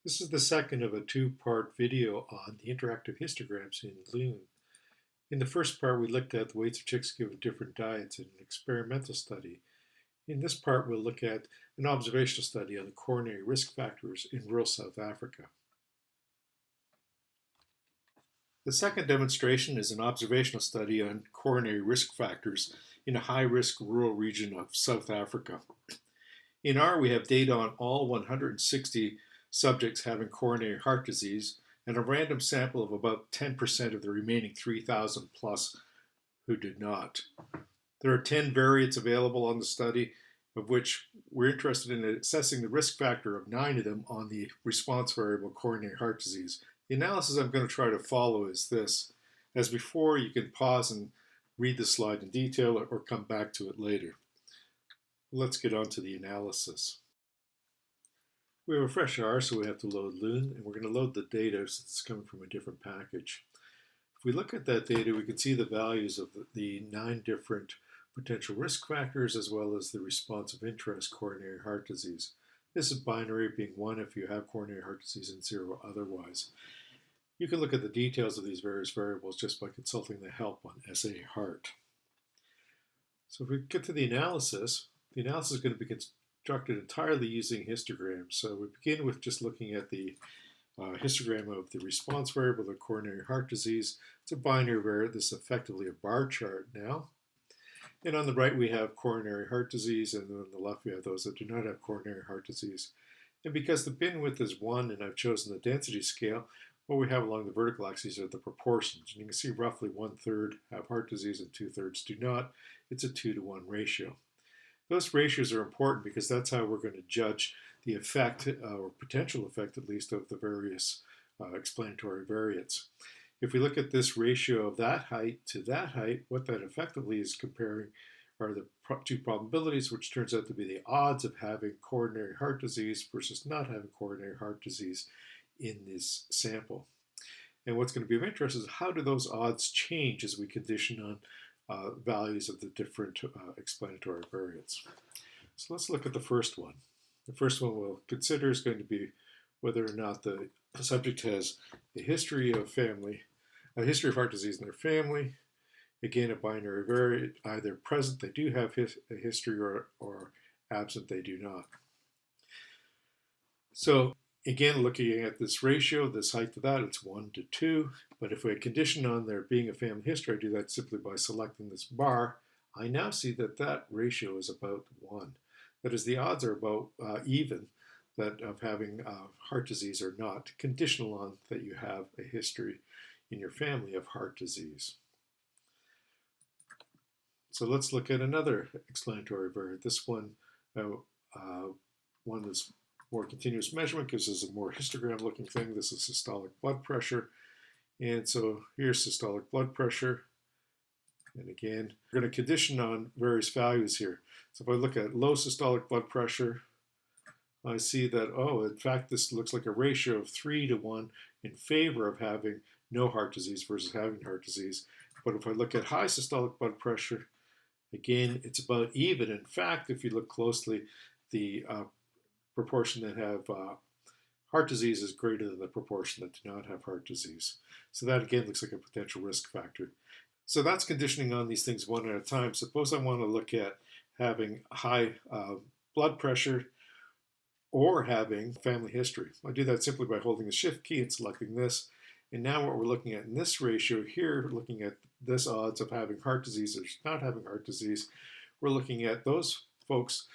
This is the second of a two-part video on the interactive histograms in Loon. In the first part, we looked at the weights of chicks given different diets in an experimental study. In this part, we'll look at an observational study on the coronary risk factors in rural South Africa. The second demonstration is an observational study on coronary risk factors in a high-risk rural region of South Africa. In R, we have data on all 160 subjects having coronary heart disease and a random sample of about 10% of the remaining 3,000 plus who did not. There are 10 variants available on the study, of which we're interested in assessing the risk factor of 9 of them on the response variable coronary heart disease. The analysis I'm going to try to follow is this. As before, you can pause and read the slide in detail or come back to it later. Let's get on to the analysis. We have a fresh R, so we have to load Loon, and we're going to load the data since it's coming from a different package. If we look at that data, we can see the values of the 9 different potential risk factors as well as the response of interest coronary heart disease. This is binary, being 1 if you have coronary heart disease and 0 otherwise. You can look at the details of these various variables just by consulting the help on SA Heart. So if we get to the analysis is going to be constructed entirely using histograms. So we begin with just looking at the histogram of the response variable of coronary heart disease. It's a binary variable. This is effectively a bar chart now. And on the right we have coronary heart disease, and on the left we have those that do not have coronary heart disease. And because the bin width is 1 and I've chosen the density scale, what we have along the vertical axis are the proportions. And you can see roughly 1/3 have heart disease and 2/3 do not. It's a 2-to-1 ratio. Those ratios are important because that's how we're going to judge the effect, or potential effect at least, of the various explanatory variants. If we look at this ratio of that height to that height, what that effectively is comparing are the two probabilities, which turns out to be the odds of having coronary heart disease versus not having coronary heart disease in this sample. And what's going to be of interest is how do those odds change as we condition on values of the different explanatory variants. So let's look at the first one. The first one we'll consider is going to be whether or not the subject has a history of heart disease in their family. Again, a binary variant, either present, they do have a history, or absent, they do not. So again, looking at this ratio, this height to that, it's 1-to-2. But if we condition on there being a family history, I do that simply by selecting this bar. I now see that that ratio is about 1. That is, the odds are about even that of having heart disease or not, conditional on that you have a history in your family of heart disease. So let's look at another explanatory variant. This one, one that's more continuous measurement, gives us a more histogram looking thing. This is systolic blood pressure. And so here's systolic blood pressure. And again, we're going to condition on various values here. So if I look at low systolic blood pressure, I see that, oh, in fact, this looks like a ratio of 3-to-1 in favor of having no heart disease versus having heart disease. But if I look at high systolic blood pressure, again, it's about even. In fact, if you look closely, the proportion that have heart disease is greater than the proportion that do not have heart disease. So that again looks like a potential risk factor. So that's conditioning on these things one at a time. Suppose I want to look at having high blood pressure or having family history. I do that simply by holding the shift key and selecting this. And now what we're looking at in this ratio here, looking at this odds of having heart disease or not having heart disease, we're looking at those folks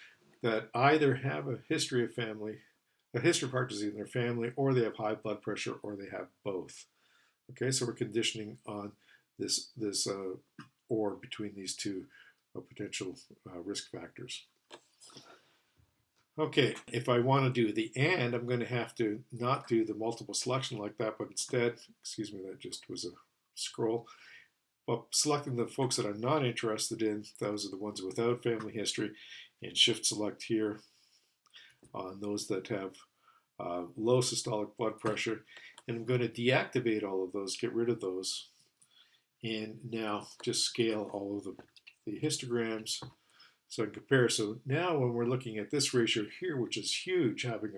that either have a history of heart disease in their family, or they have high blood pressure, or they have both. Okay, so we're conditioning on this or between these two potential risk factors. Okay, if I want to do the and, I'm going to have to not do the multiple selection like that, but instead, excuse me, that just was a scroll. But selecting the folks that I'm not interested in, those are the ones without family history, and shift select here on those that have low systolic blood pressure. And I'm going to deactivate all of those, get rid of those, and now just scale all of the histograms so I can compare. So now when we're looking at this ratio here, which is huge, having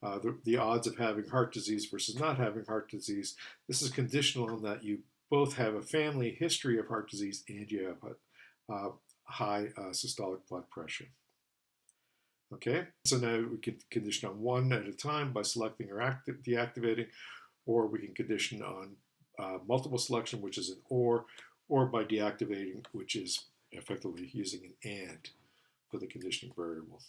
the odds of having heart disease versus not having heart disease. This is conditional on that you both have a family history of heart disease and you have a high systolic blood pressure. Okay, so now we can condition on one at a time by selecting or deactivating, or we can condition on multiple selection, which is an or by deactivating, which is effectively using an and for the conditioning variable.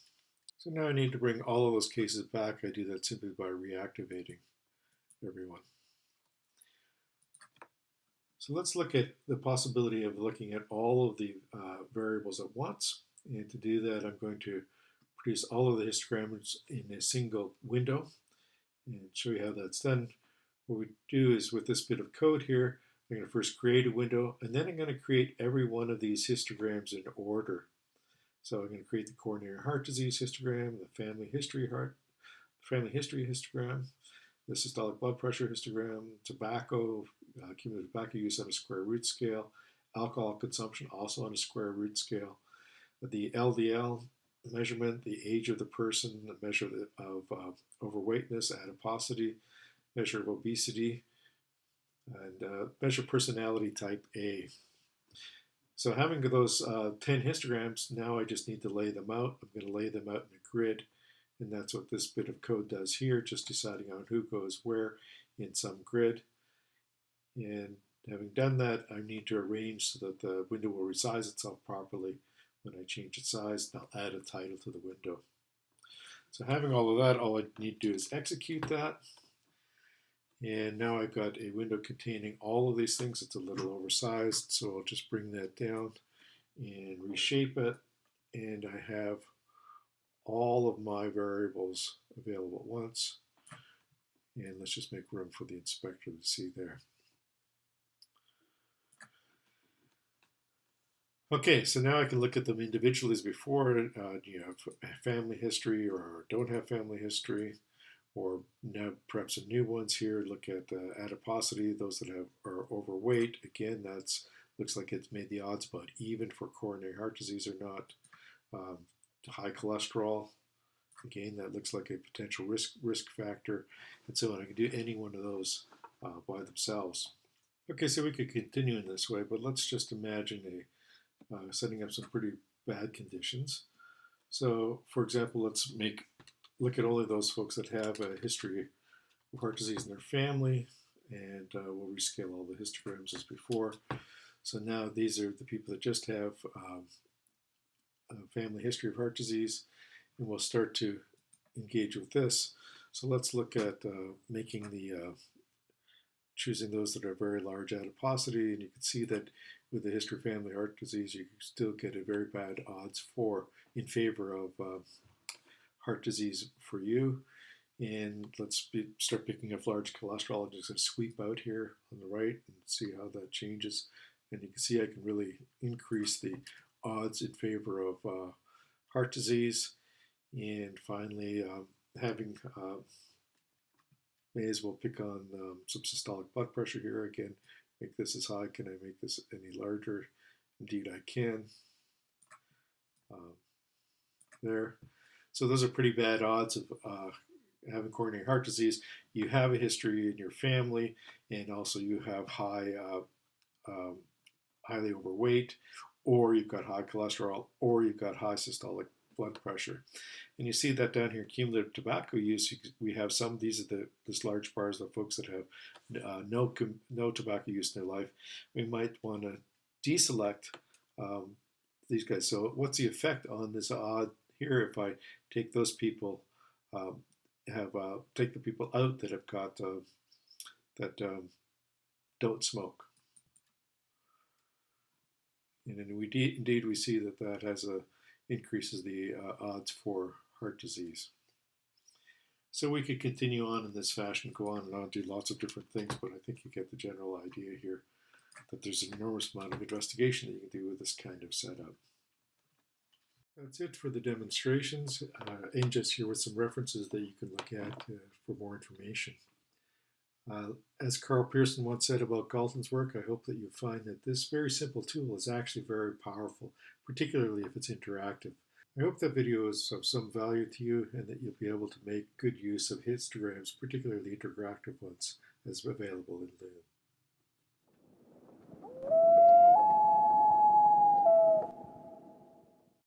So now I need to bring all of those cases back. I do that simply by reactivating everyone. So let's look at the possibility of looking at all of the variables at once. And to do that, I'm going to produce all of the histograms in a single window and show you how that's done. What we do is with this bit of code here, I'm going to first create a window, and then I'm going to create every one of these histograms in order. So I'm going to create the coronary heart disease histogram, the family history histogram, the systolic blood pressure histogram, tobacco, cumulative tobacco use on a square root scale, alcohol consumption also on a square root scale, the LDL measurement, the age of the person, the measure of overweightness, adiposity, measure of obesity, and measure personality type A. So having those 10 histograms, now I just need to lay them out. I'm going to lay them out in a grid, and that's what this bit of code does here, just deciding on who goes where in some grid. And having done that, I need to arrange so that the window will resize itself properly when I change its size, and I'll add a title to the window. So having all of that, all I need to do is execute that. And now I've got a window containing all of these things. It's a little oversized, so I'll just bring that down and reshape it. And I have all of my variables available at once. And let's just make room for the inspector to see there. Okay, so now I can look at them individually as before. Do you have family history or don't have family history? Or now perhaps some new ones here. Look at adiposity, those that are overweight. Again, that's looks like it's made the odds about even for coronary heart disease or not. High cholesterol, again, that looks like a potential risk factor. And so on. I can do any one of those by themselves. Okay, so we could continue in this way, but let's just imagine setting up some pretty bad conditions. So, for example, let's look at only those folks that have a history of heart disease in their family, and we'll rescale all the histograms as before. So now these are the people that just have a family history of heart disease, and we'll start to engage with this. So let's look at making the choosing those that are very large adiposity, and you can see that with the history of family heart disease, you still get a very bad odds in favor of heart disease for you. And let's start picking up large cholesterol. I'm just going to sweep out here on the right and see how that changes. And you can see I can really increase the odds in favor of heart disease. And finally, may as well pick on some systolic blood pressure here. Again, make this as high. Can I make this any larger? Indeed, I can. There. So those are pretty bad odds of having coronary heart disease. You have a history in your family, and also you have highly overweight, or you've got high cholesterol, or you've got high systolic blood pressure. And you see that down here, cumulative tobacco use. We have some. These are this large bars of folks that have no tobacco use in their life. We might want to deselect these guys. So what's the effect on this odd here if I take those people, take the people out that have got don't smoke, and then indeed we see that has increases the odds for heart disease. So we could continue on in this fashion, go on and on, do lots of different things, but I think you get the general idea here that there's an enormous amount of investigation that you can do with this kind of setup. That's it for the demonstrations. And just here with some references that you can look at for more information. As Carl Pearson once said about Galton's work, I hope that you find that this very simple tool is actually very powerful, particularly if it's interactive. I hope that video is of some value to you and that you'll be able to make good use of histograms, particularly interactive ones, as available in Loon.